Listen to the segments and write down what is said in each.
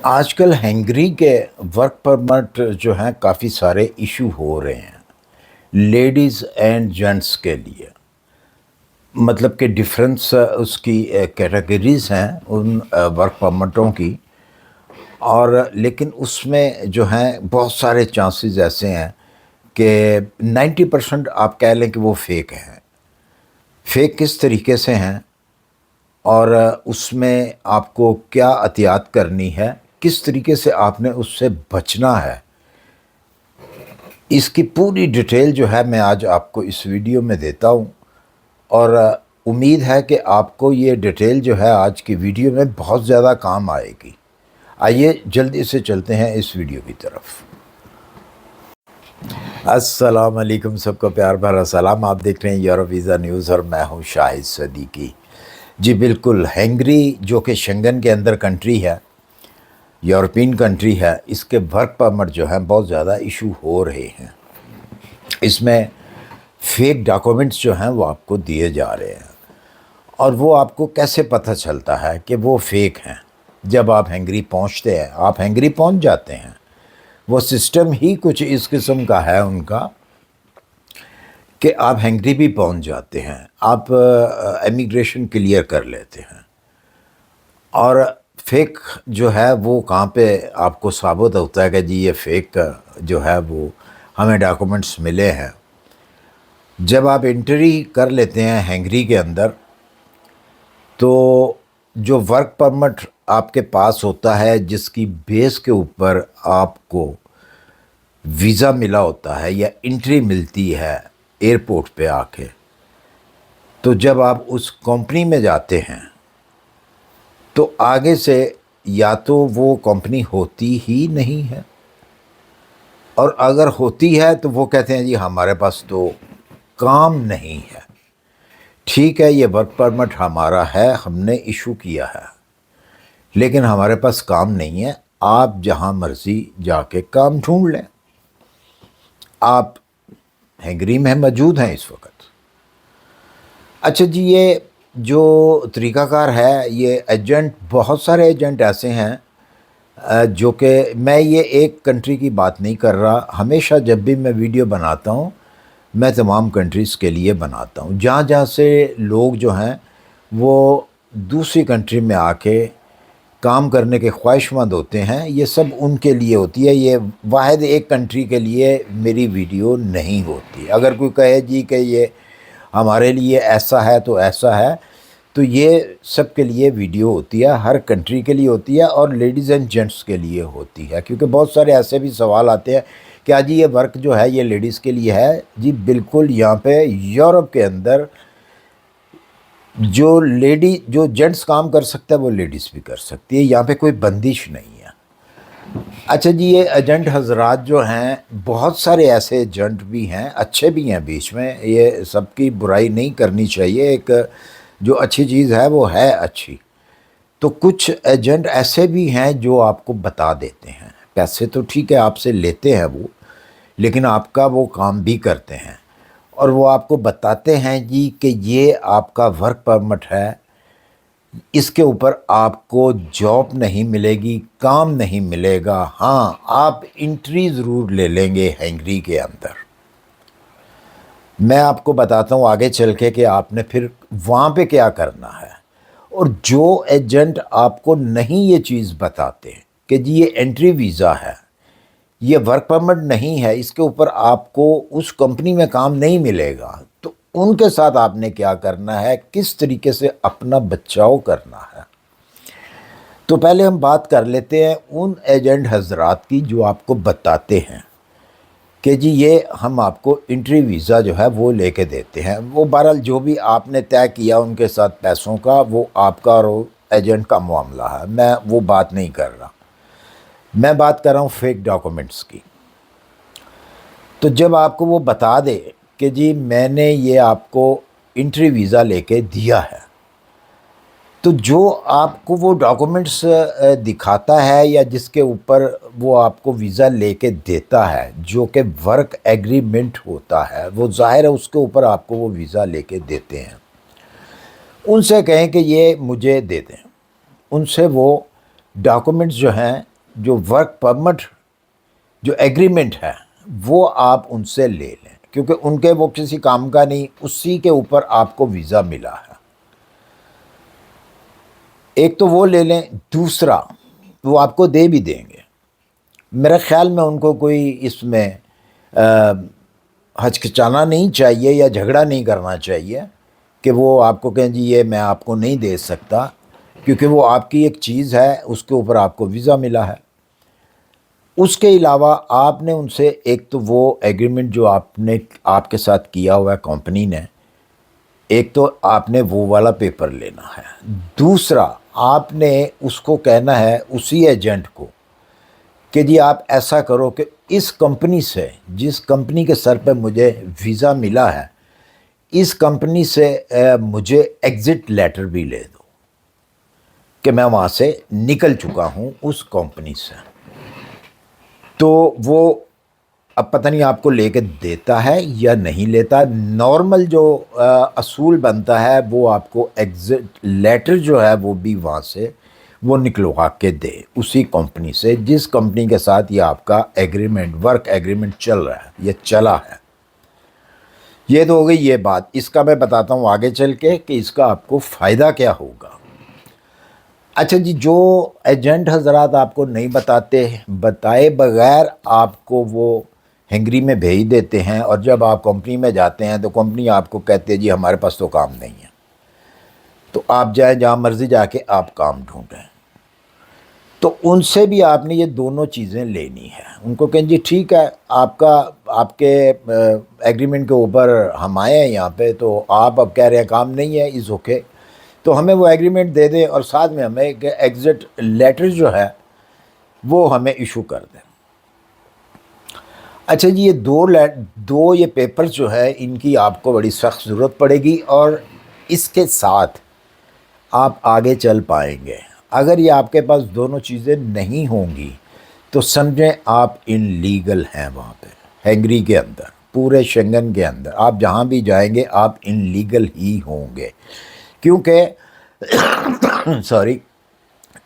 آج کل ہنگری کے ورک پرمٹ جو ہیں کافی سارے ایشو ہو رہے ہیں لیڈیز اینڈ جینٹس کے لیے، مطلب کہ ڈفرینس اس کی کیٹیگریز ہیں ان ورک پرمٹوں کی، اور لیکن اس میں جو ہیں بہت سارے چانسز ایسے ہیں کہ 90% آپ کہہ لیں کہ وہ فیک ہیں۔ فیک کس طریقے سے ہیں اور اس میں آپ کو کیا احتیاط کرنی ہے، کس طریقے سے آپ نے اس سے بچنا ہے، اس کی پوری ڈیٹیل جو ہے میں آج آپ کو اس ویڈیو میں دیتا ہوں، اور امید ہے کہ آپ کو یہ ڈیٹیل جو ہے آج کی ویڈیو میں بہت زیادہ کام آئے گی۔ آئیے جلدی سے چلتے ہیں اس ویڈیو کی طرف۔ السلام علیکم، سب کو پیار بھرا سلام۔ آپ دیکھ رہے ہیں یورپ ویزا نیوز اور میں ہوں شاہد صدیقی۔ جی بالکل، ہنگری جو کہ شنگن کے اندر کنٹری ہے، یورپین کنٹری ہے، اس کے ورک پرمٹ جو ہیں بہت زیادہ ایشو ہو رہے ہیں۔ اس میں فیک ڈاکومنٹس جو ہیں وہ آپ کو دیے جا رہے ہیں، اور وہ آپ کو کیسے پتہ چلتا ہے کہ وہ فیک ہیں؟ جب آپ ہنگری پہنچتے ہیں، آپ ہنگری پہنچ جاتے ہیں، وہ سسٹم ہی کچھ اس قسم کا ہے ان کا کہ آپ ہنگری بھی پہنچ جاتے ہیں، آپ امیگریشن کلیئر کر لیتے ہیں، اور فیک جو ہے وہ کہاں پہ آپ کو ثابت ہوتا ہے کہ جی یہ فیک جو ہے وہ ہمیں ڈاکومنٹس ملے ہیں؟ جب آپ انٹری کر لیتے ہیں ہنگری کے اندر، تو جو ورک پرمٹ آپ کے پاس ہوتا ہے، جس کی بیس کے اوپر آپ کو ویزا ملا ہوتا ہے یا انٹری ملتی ہے ایئرپورٹ پہ آ کے، تو جب آپ اس کمپنی میں جاتے ہیں تو آگے سے یا تو وہ کمپنی ہوتی ہی نہیں ہے، اور اگر ہوتی ہے تو وہ کہتے ہیں جی ہمارے پاس تو کام نہیں ہے۔ ٹھیک ہے، یہ ورک پرمٹ ہمارا ہے، ہم نے ایشو کیا ہے، لیکن ہمارے پاس کام نہیں ہے، آپ جہاں مرضی جا کے کام ڈھونڈ لیں۔ آپ ہنگری میں موجود ہیں اس وقت۔ اچھا جی، یہ جو طریقہ کار ہے، یہ ایجنٹ، بہت سارے ایجنٹ ایسے ہیں جو کہ میں یہ ایک کنٹری کی بات نہیں کر رہا، ہمیشہ جب بھی میں ویڈیو بناتا ہوں میں تمام کنٹریز کے لیے بناتا ہوں، جہاں جہاں سے لوگ جو ہیں وہ دوسری کنٹری میں آ کے کام کرنے کے خواہش مند ہوتے ہیں، یہ سب ان کے لیے ہوتی ہے، یہ واحد ایک کنٹری کے لیے میری ویڈیو نہیں ہوتی۔ اگر کوئی کہے جی کہ یہ ہمارے لیے ایسا ہے تو ایسا ہے، تو یہ سب کے لیے ویڈیو ہوتی ہے، ہر کنٹری کے لیے ہوتی ہے، اور لیڈیز اینڈ جینٹس کے لیے ہوتی ہے، کیونکہ بہت سارے ایسے بھی سوال آتے ہیں کہ جی یہ ورک جو ہے یہ لیڈیز کے لیے ہے۔ جی بالکل، یہاں پہ یورپ کے اندر جو جینٹس کام کر سکتا ہے وہ لیڈیز بھی کر سکتی ہے، یہاں پہ کوئی بندش نہیں ہے۔ اچھا جی، یہ ایجنٹ حضرات جو ہیں، بہت سارے ایسے ایجنٹ بھی ہیں، اچھے بھی ہیں، بیچ میں یہ سب کی برائی نہیں کرنی چاہیے، ایک جو اچھی چیز ہے وہ ہے اچھی۔ تو کچھ ایجنٹ ایسے بھی ہیں جو آپ کو بتا دیتے ہیں، پیسے تو ٹھیک ہے آپ سے لیتے ہیں وہ، لیکن آپ کا وہ کام بھی کرتے ہیں، اور وہ آپ کو بتاتے ہیں جی کہ یہ آپ کا ورک پرمٹ ہے، اس کے اوپر آپ کو جاب نہیں ملے گی، کام نہیں ملے گا، ہاں آپ انٹری ضرور لے لیں گے ہنگری کے اندر۔ میں آپ کو بتاتا ہوں آگے چل کے کہ آپ نے پھر وہاں پہ کیا کرنا ہے۔ اور جو ایجنٹ آپ کو نہیں یہ چیز بتاتے کہ جی یہ انٹری ویزا ہے، یہ ورک پرمٹ نہیں ہے، اس کے اوپر آپ کو اس کمپنی میں کام نہیں ملے گا، تو ان کے ساتھ آپ نے کیا کرنا ہے، کس طریقے سے اپنا بچاؤ کرنا ہے۔ تو پہلے ہم بات کر لیتے ہیں ان ایجنٹ حضرات کی جو آپ کو بتاتے ہیں کہ جی یہ ہم آپ کو انٹری ویزا جو ہے وہ لے کے دیتے ہیں۔ وہ بہرحال جو بھی آپ نے طے کیا ان کے ساتھ پیسوں کا، وہ آپ کا اور ایجنٹ کا معاملہ ہے، میں وہ بات نہیں کر رہا، میں بات کر رہا ہوں فیک ڈاکومنٹس کی۔ تو جب آپ کو وہ بتا دے کہ جی میں نے یہ آپ کو انٹری ویزا لے کے دیا ہے، تو جو آپ کو وہ ڈاکومنٹس دکھاتا ہے یا جس کے اوپر وہ آپ کو ویزا لے کے دیتا ہے، جو کہ ورک ایگریمنٹ ہوتا ہے، وہ ظاہر ہے اس کے اوپر آپ کو وہ ویزا لے کے دیتے ہیں، ان سے کہیں کہ یہ مجھے دے دیں، ان سے وہ ڈاکومنٹس جو ہیں، جو ورک پرمٹ جو ایگریمنٹ ہے وہ آپ ان سے لے لیں، کیونکہ ان کے وہ کسی کام کا نہیں، اسی کے اوپر آپ کو ویزا ملا ہے۔ ایک تو وہ لے لیں، دوسرا وہ آپ کو دے بھی دیں گے۔ میرے خیال میں ان کو کوئی اس میں ہچکچانا نہیں چاہیے یا جھگڑا نہیں کرنا چاہیے کہ وہ آپ کو کہیں جی یہ میں آپ کو نہیں دے سکتا، کیونکہ وہ آپ کی ایک چیز ہے، اس کے اوپر آپ کو ویزا ملا ہے۔ اس کے علاوہ آپ نے ان سے ایک تو وہ ایگریمنٹ جو آپ کے ساتھ کیا ہوا ہے کمپنی نے، ایک تو آپ نے وہ والا پیپر لینا ہے، دوسرا آپ نے اس کو کہنا ہے اسی ایجنٹ کو کہ جی آپ ایسا کرو کہ اس کمپنی سے، جس کمپنی کے سر پہ مجھے ویزا ملا ہے، اس کمپنی سے مجھے ایگزٹ لیٹر بھی لے دو کہ میں وہاں سے نکل چکا ہوں اس کمپنی سے۔ تو وہ اب پتہ نہیں آپ کو لے کے دیتا ہے یا نہیں لیتا۔ نارمل جو اصول بنتا ہے وہ آپ کو ایگزٹ لیٹر جو ہے وہ بھی وہاں سے وہ نکلوا کے دے، اسی کمپنی سے جس کمپنی کے ساتھ یہ آپ کا ایگریمنٹ، ورک ایگریمنٹ چل رہا ہے، یہ چلا ہے۔ یہ تو ہو گئی یہ بات۔ اس کا میں بتاتا ہوں آگے چل کے کہ اس کا آپ کو فائدہ کیا ہوگا۔ اچھا جی، جو ایجنٹ حضرات آپ کو نہیں بتائے بغیر آپ کو وہ ہنگری میں بھیج دیتے ہیں، اور جب آپ کمپنی میں جاتے ہیں تو کمپنی آپ کو کہتے ہیں جی ہمارے پاس تو کام نہیں ہے، تو آپ جائیں جہاں مرضی جا کے آپ کام ڈھونڈیں۔ تو ان سے بھی آپ نے یہ دونوں چیزیں لینی ہے۔ ان کو کہیں جی ٹھیک ہے، آپ کے ایگریمنٹ کے اوپر ہم آئے ہیں یہاں پہ، تو آپ اب کہہ رہے ہیں کام نہیں ہے، از اوکے، تو ہمیں وہ ایگریمنٹ دے دیں اور ساتھ میں ہمیں ایک ایگزٹ لیٹر جو ہے وہ ہمیں ایشو کر دیں۔ اچھا جی، یہ دو یہ پیپر جو ہے ان کی آپ کو بڑی سخت ضرورت پڑے گی، اور اس کے ساتھ آپ آگے چل پائیں گے۔ اگر یہ آپ کے پاس دونوں چیزیں نہیں ہوں گی تو سمجھیں آپ ان لیگل ہیں وہاں پہ، ہنگری کے اندر، پورے شنگن کے اندر آپ جہاں بھی جائیں گے آپ ان لیگل ہی ہوں گے، کیونکہ سوری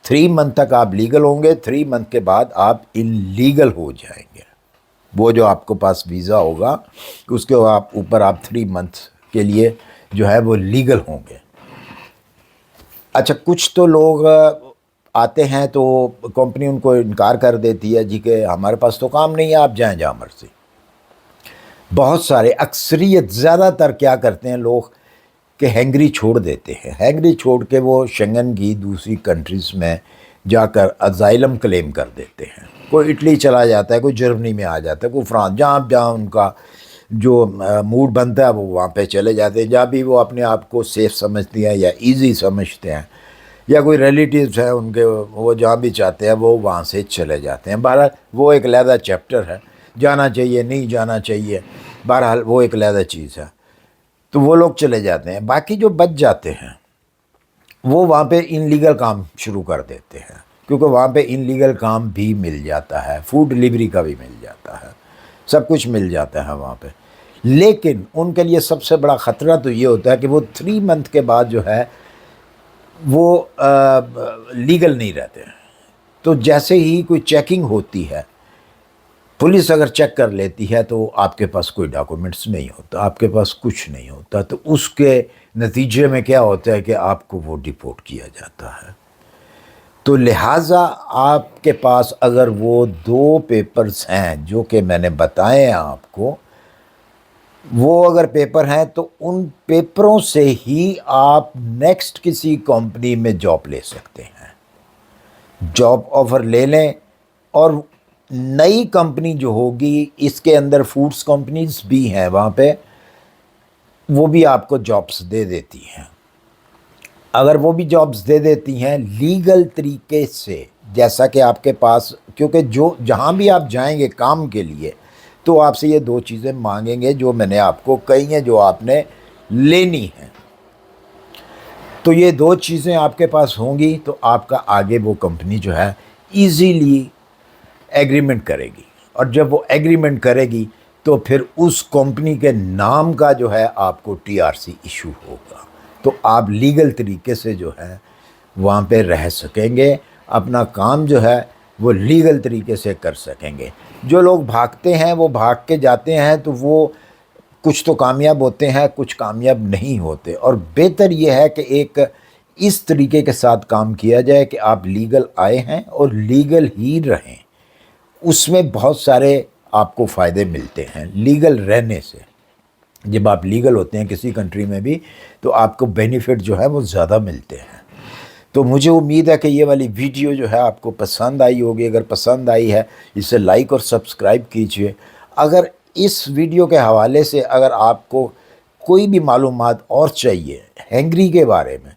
3 منتھ تک آپ لیگل ہوں گے، 3 منتھ کے بعد آپ ان لیگل ہو جائیں گے۔ وہ جو آپ کو پاس ویزا ہوگا اس کے اوپر آپ 3 منتھ کے لیے جو ہے وہ لیگل ہوں گے۔ اچھا، کچھ تو لوگ آتے ہیں تو کمپنی ان کو انکار کر دیتی ہے جی کہ ہمارے پاس تو کام نہیں ہے، آپ جائیں جہاں مرضی۔ بہت سارے، اکثریت، زیادہ تر کیا کرتے ہیں لوگ کہ ہنگری چھوڑ دیتے ہیں، ہنگری چھوڑ کے وہ شنگن کی دوسری کنٹریز میں جا کر ازائلم کلیم کر دیتے ہیں۔ کوئی اٹلی چلا جاتا ہے، کوئی جرمنی میں آ جاتا ہے، کوئی فرانس، جہاں ان کا جو موڈ بنتا ہے وہ وہاں پہ چلے جاتے ہیں، جہاں بھی وہ اپنے آپ کو سیف سمجھتے ہیں یا ایزی سمجھتے ہیں، یا کوئی ریلیٹیوز ہیں ان کے، وہ جہاں بھی چاہتے ہیں وہ وہاں سے چلے جاتے ہیں۔ بہرحال وہ ایک علیحدہ چیپٹر ہے، جانا چاہیے نہیں جانا چاہیے، بہرحال وہ ایک علیحدہ چیز ہے۔ تو وہ لوگ چلے جاتے ہیں، باقی جو بچ جاتے ہیں وہ وہاں پہ ان لیگل کام شروع کر دیتے ہیں، کیونکہ وہاں پہ ان لیگل کام بھی مل جاتا ہے، فوڈ ڈلیوری کا بھی مل جاتا ہے، سب کچھ مل جاتا ہے وہاں پہ۔ لیکن ان کے لیے سب سے بڑا خطرہ تو یہ ہوتا ہے کہ وہ 3 منتھ کے بعد جو ہے وہ لیگل نہیں رہتے ہیں۔ تو جیسے ہی کوئی چیکنگ ہوتی ہے، پولیس اگر چیک کر لیتی ہے تو آپ کے پاس کوئی ڈاکومنٹس نہیں ہوتا، آپ کے پاس کچھ نہیں ہوتا، تو اس کے نتیجے میں کیا ہوتا ہے کہ آپ کو وہ ڈیپورٹ کیا جاتا ہے۔ تو لہٰذا آپ کے پاس اگر وہ 2 پیپرز ہیں جو کہ میں نے بتائے ہیں آپ کو، وہ اگر پیپر ہیں تو ان پیپروں سے ہی آپ نیکسٹ کسی کمپنی میں جاب لے سکتے ہیں، جاب آفر لے لیں، اور نئی کمپنی جو ہوگی اس کے اندر فوڈس کمپنیز بھی ہیں وہاں پہ، وہ بھی آپ کو جابس دے دیتی ہیں۔ اگر وہ بھی جابس دے دیتی ہیں لیگل طریقے سے، جیسا کہ آپ کے پاس، کیونکہ جہاں بھی آپ جائیں گے کام کے لیے تو آپ سے یہ 2 چیزیں مانگیں گے جو میں نے آپ کو کہی ہیں، جو آپ نے لینی ہیں۔ تو یہ 2 چیزیں آپ کے پاس ہوں گی تو آپ کا آگے وہ کمپنی جو ہے ایزیلی ایگریمنٹ کرے گی، اور جب وہ ایگریمنٹ کرے گی تو پھر اس کمپنی کے نام کا جو ہے آپ کو TRC ایشو ہوگا، تو آپ لیگل طریقے سے جو ہے وہاں پہ رہ سکیں گے، اپنا کام جو ہے وہ لیگل طریقے سے کر سکیں گے۔ جو لوگ بھاگتے ہیں وہ بھاگ کے جاتے ہیں تو وہ کچھ تو کامیاب ہوتے ہیں، کچھ کامیاب نہیں ہوتے، اور بہتر یہ ہے کہ ایک اس طریقے کے ساتھ کام کیا جائے کہ آپ لیگل آئے ہیں اور لیگل ہی رہیں۔ اس میں بہت سارے آپ کو فائدے ملتے ہیں لیگل رہنے سے۔ جب آپ لیگل ہوتے ہیں کسی کنٹری میں بھی تو آپ کو بینیفٹ جو ہے وہ زیادہ ملتے ہیں۔ تو مجھے امید ہے کہ یہ والی ویڈیو جو ہے آپ کو پسند آئی ہوگی۔ اگر پسند آئی ہے اسے لائک اور سبسکرائب کیجئے۔ اگر اس ویڈیو کے حوالے سے اگر آپ کو کوئی بھی معلومات اور چاہیے ہنگری کے بارے میں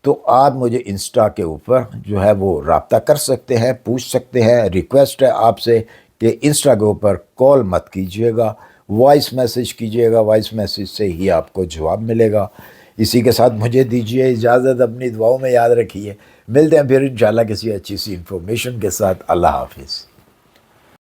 تو آپ مجھے انسٹا کے اوپر جو ہے وہ رابطہ کر سکتے ہیں، پوچھ سکتے ہیں۔ ریکویسٹ ہے آپ سے کہ انسٹا کے اوپر کال مت کیجئے گا، وائس میسیج کیجئے گا، وائس میسیج سے ہی آپ کو جواب ملے گا۔ اسی کے ساتھ مجھے دیجئے اجازت، اپنی دعاؤں میں یاد رکھیے۔ ملتے ہیں پھر انشاءاللہ کسی اچھی سی انفارمیشن کے ساتھ۔ اللہ حافظ۔